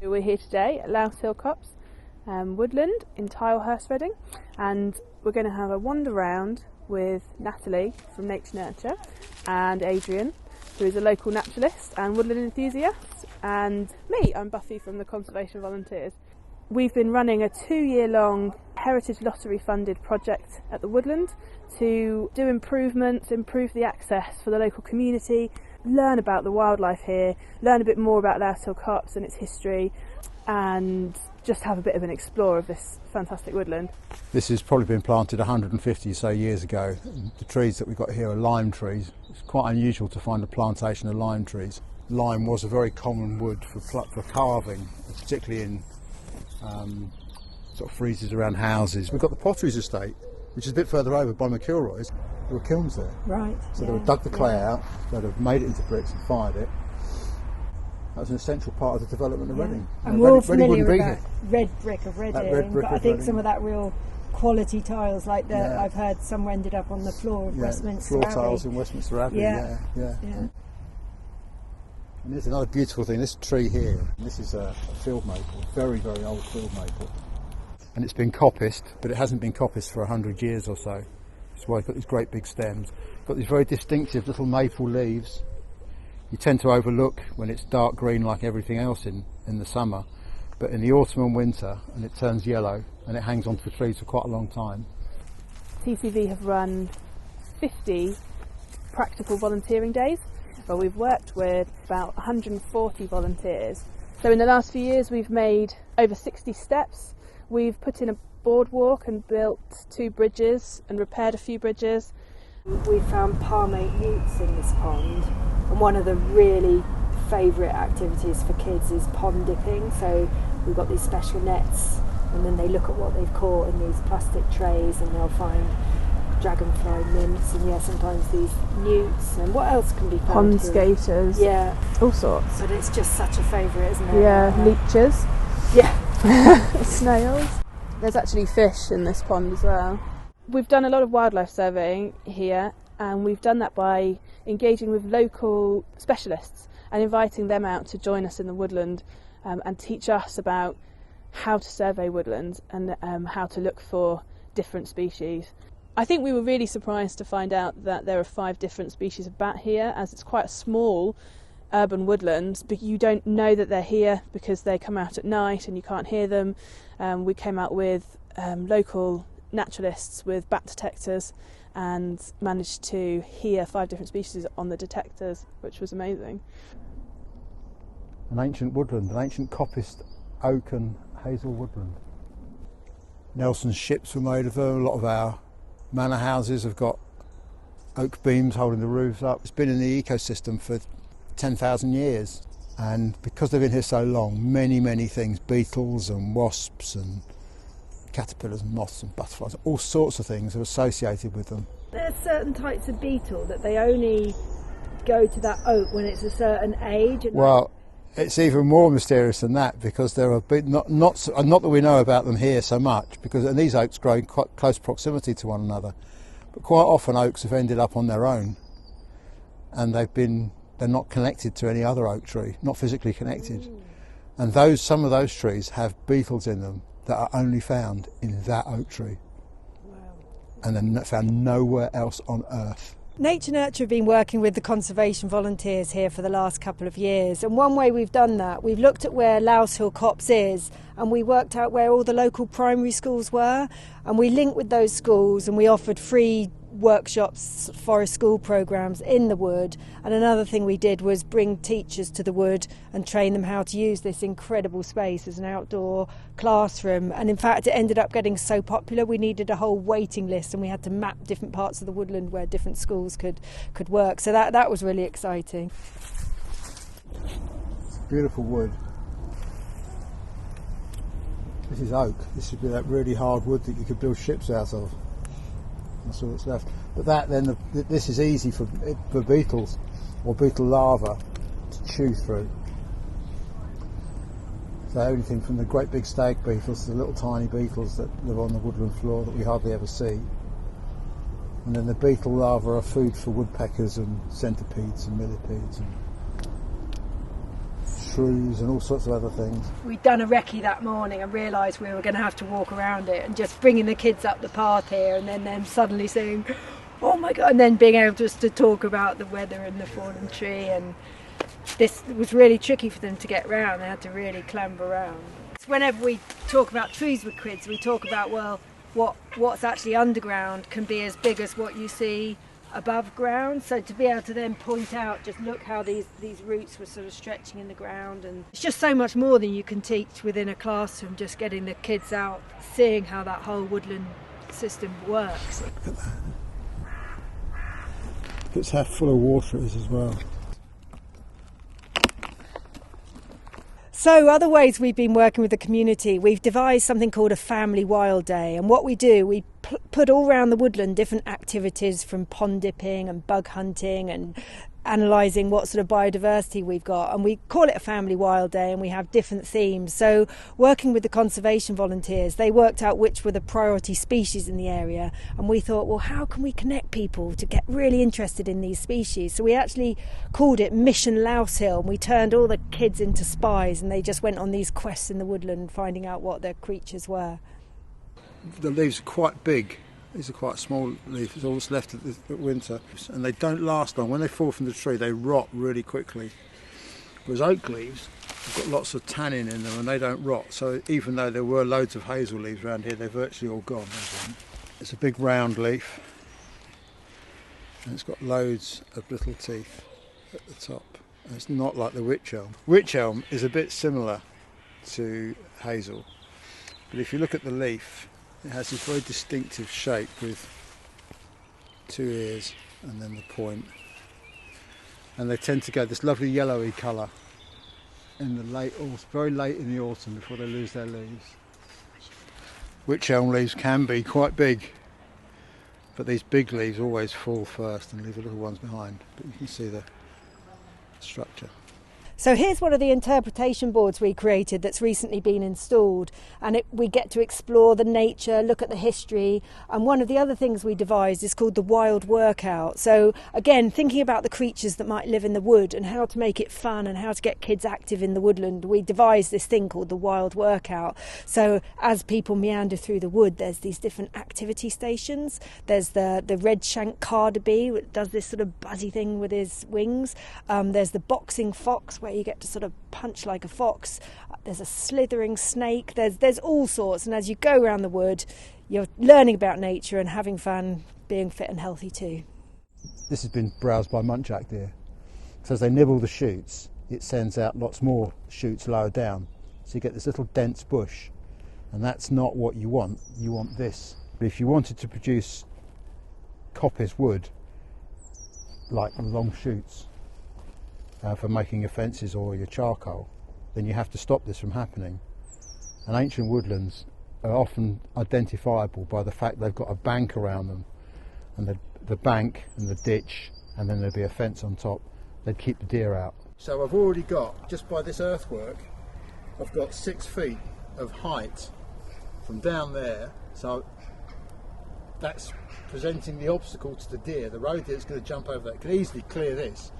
We're here today at Lousehill Copse, woodland in Tilehurst, Reading, and we're going to have a wander round with Natalie from Nature Nurture and Adrian, who is a local naturalist and woodland enthusiast, and me, I'm Buffy from the Conservation Volunteers. We've been running a 2-year-long Heritage Lottery funded project at the woodland to do improvements, improve the access for the local community, learn about the wildlife here, learn a bit more about Lousehill Copse and its history, and just have a bit of an explore of this fantastic woodland. This has probably been planted 150 or so years ago. The trees that we've got here are lime trees. It's quite unusual to find a plantation of lime trees. Lime was a very common wood for carving, particularly in sort of friezes around houses. We've got the Potteries estate, which is a bit further over by McIlroy's. There were kilns there. Right. So they would dug the clay out, they'd have made it into bricks and fired it. That was an essential part of the development of Reading. And we're all familiar with that red brick of Reading, but I think some of that real quality tiles, like I've heard some ended up on the floor of Westminster Abbey. Floor tiles in Westminster Abbey, yeah. And there's another beautiful thing, this tree here, this is a field maple, very, very old field maple. And it's been coppiced, but it hasn't been coppiced for 100 years or so. That's why it's got these great big stems. It's got these very distinctive little maple leaves. You tend to overlook when it's dark green like everything else in the summer, but in the autumn and winter, and it turns yellow and it hangs onto the trees for quite a long time. TCV have run 50 practical volunteering days, but we've worked with about 140 volunteers. So in the last few years we've made over 60 steps. We've put in a boardwalk and built 2 bridges and repaired a few bridges. We found palmate newts in this pond, and one of the really favourite activities for kids is pond dipping. So we've got these special nets, and then they look at what they've caught in these plastic trays, and they'll find dragonfly nymphs and sometimes these newts, and what else can be found Pond here? skaters, all sorts. But it's just such a favourite, isn't it? Yeah, leeches. Yeah. Snails. There's actually fish in this pond as well. We've done a lot of wildlife surveying here, and we've done that by engaging with local specialists and inviting them out to join us in the woodland and teach us about how to survey woodlands and how to look for different species. I think we were really surprised to find out that there are 5 different species of bat here, as it's quite a small urban woodland, but you don't know that they're here because they come out at night and you can't hear them. We came out with local naturalists with bat detectors and managed to hear 5 different species on the detectors, which was amazing. An ancient woodland, an ancient coppiced oak and hazel woodland. Nelson's ships were made of them. A lot of our manor houses have got oak beams holding the roofs up. It's been in the ecosystem for 10,000 years, and because they've been here so long, many things, beetles and wasps and caterpillars and moths and butterflies, all sorts of things are associated with them. There are certain types of beetle that they only go to that oak when it's a certain age. And well, it's even more mysterious than that, because there are not that we know about them here so much, and these oaks grow in quite close proximity to one another, but quite often oaks have ended up on their own, and they're not connected to any other oak tree, not physically connected. And some of those trees have beetles in them that are only found in that oak tree. Wow. And they're found nowhere else on earth. Nature Nurture have been working with the conservation volunteers here for the last couple of years, and one way we've done that, we've looked at where Lousehill Copse is, and we worked out where all the local primary schools were, and we linked with those schools and we offered free workshops, forest school programs in the wood. And another thing we did was bring teachers to the wood and train them how to use this incredible space as an outdoor classroom. And in fact, it ended up getting so popular we needed a whole waiting list, and we had to map different parts of the woodland where different schools could work. So that was really exciting. It's a beautiful wood. This is oak. This should be that really hard wood that you could build ships out of. That's all that's left. But this is easy for beetles or beetle larvae to chew through. So everything from the great big stag beetles to the little tiny beetles that live on the woodland floor that we hardly ever see. And then the beetle larvae are food for woodpeckers and centipedes and millipedes and shrews and all sorts of other things. We'd done a recce that morning and realised we were going to have to walk around it, and just bringing the kids up the path here and then them suddenly saying, oh my God, and then being able just to talk about the weather and the fallen tree. And this was really tricky for them to get round. They had to really clamber around. Whenever we talk about trees with kids, we talk about, well, what's actually underground can be as big as what you see above ground. So to be able to then point out, just look how these roots were sort of stretching in the ground, and it's just so much more than you can teach within a classroom, just getting the kids out, seeing how that whole woodland system works. Look at that. It's how full of water it is as well. So other ways we've been working with the community, we've devised something called a family wild day, and what we do, we put all around the woodland different activities, from pond dipping and bug hunting and analysing what sort of biodiversity we've got, and we call it a family wild day, and we have different themes. So working with the conservation volunteers, they worked out which were the priority species in the area, and we thought, well, how can we connect people to get really interested in these species? So we actually called it Mission Lousehill, and we turned all the kids into spies, and they just went on these quests in the woodland finding out what their creatures were. The leaves are quite big. These are quite small leaves. It's all that's left at winter, and they don't last long. When they fall from the tree, they rot really quickly. Whereas oak leaves have got lots of tannin in them, and they don't rot. So even though there were loads of hazel leaves around here, they're virtually all gone. It's a big round leaf, and it's got loads of little teeth at the top. And it's not like the wych elm. Wych elm is a bit similar to hazel, but if you look at the leaf, it has this very distinctive shape with two ears and then the point. And they tend to go this lovely yellowy colour in the very late in the autumn before they lose their leaves. Wych elm leaves can be quite big, but these big leaves always fall first and leave the little ones behind. But you can see the structure. So here's one of the interpretation boards we created that's recently been installed, and we get to explore the nature, look at the history, and one of the other things we devised is called the Wild Workout. So again, thinking about the creatures that might live in the wood and how to make it fun and how to get kids active in the woodland, we devised this thing called the Wild Workout. So as people meander through the wood, there's these different activity stations. There's the red-shanked carder that does this sort of buzzy thing with his wings. There's the boxing fox, where you get to sort of punch like a fox. There's a slithering snake. There's all sorts, and as you go around the wood, you're learning about nature and having fun, being fit and healthy too. This has been browsed by muntjac deer. So as they nibble the shoots, it sends out lots more shoots lower down. So you get this little dense bush, and that's not what you want. You want this. But if you wanted to produce coppice wood, like long shoots, for making your fences or your charcoal, then you have to stop this from happening. And ancient woodlands are often identifiable by the fact they've got a bank around them, and the bank and the ditch, and then there'd be a fence on top. They'd keep the deer out. So I've already got, just by this earthwork, I've got 6 feet of height from down there, so that's presenting the obstacle to the deer. The road deer is going to jump over that. Can easily clear this.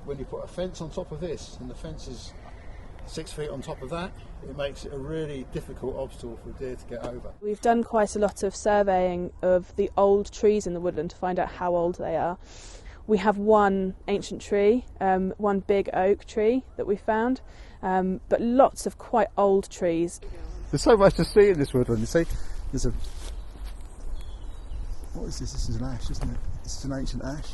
When you put a fence on top of this, and the fence is 6 feet on top of that, it makes it a really difficult obstacle for a deer to get over. We've done quite a lot of surveying of the old trees in the woodland to find out how old they are. We have one ancient tree, one big oak tree that we found, but lots of quite old trees. There's so much to see in this woodland. You see, there's what is this? This is an ash, isn't it? This is an ancient ash.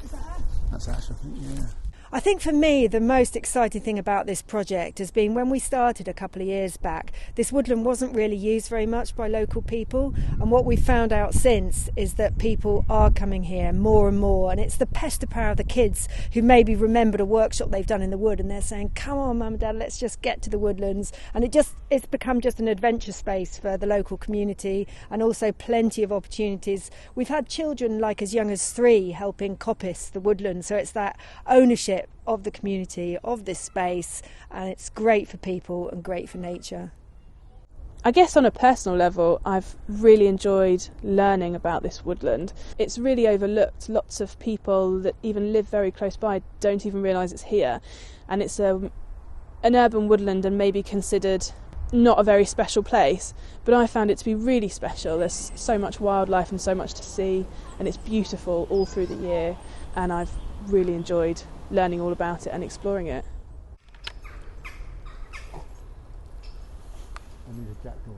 Is that ash? That's ash, I think, yeah. I think for me the most exciting thing about this project has been when we started a couple of years back, this woodland wasn't really used very much by local people, and what we've found out since is that people are coming here more and more, and it's the pester power of the kids who maybe remembered a workshop they've done in the wood and they're saying, come on Mum and Dad, let's just get to the woodlands, and it's become just an adventure space for the local community, and also plenty of opportunities. We've had children like as young as 3 helping coppice the woodland, so it's that ownership of the community, of this space, and it's great for people and great for nature. I guess on a personal level, I've really enjoyed learning about this woodland. It's really overlooked. Lots of people that even live very close by don't even realise it's here, and it's a an urban woodland and maybe considered not a very special place, but I found it to be really special. There's so much wildlife and so much to see, and it's beautiful all through the year, and I've really enjoyed learning all about it and exploring it. I need a jackdaw.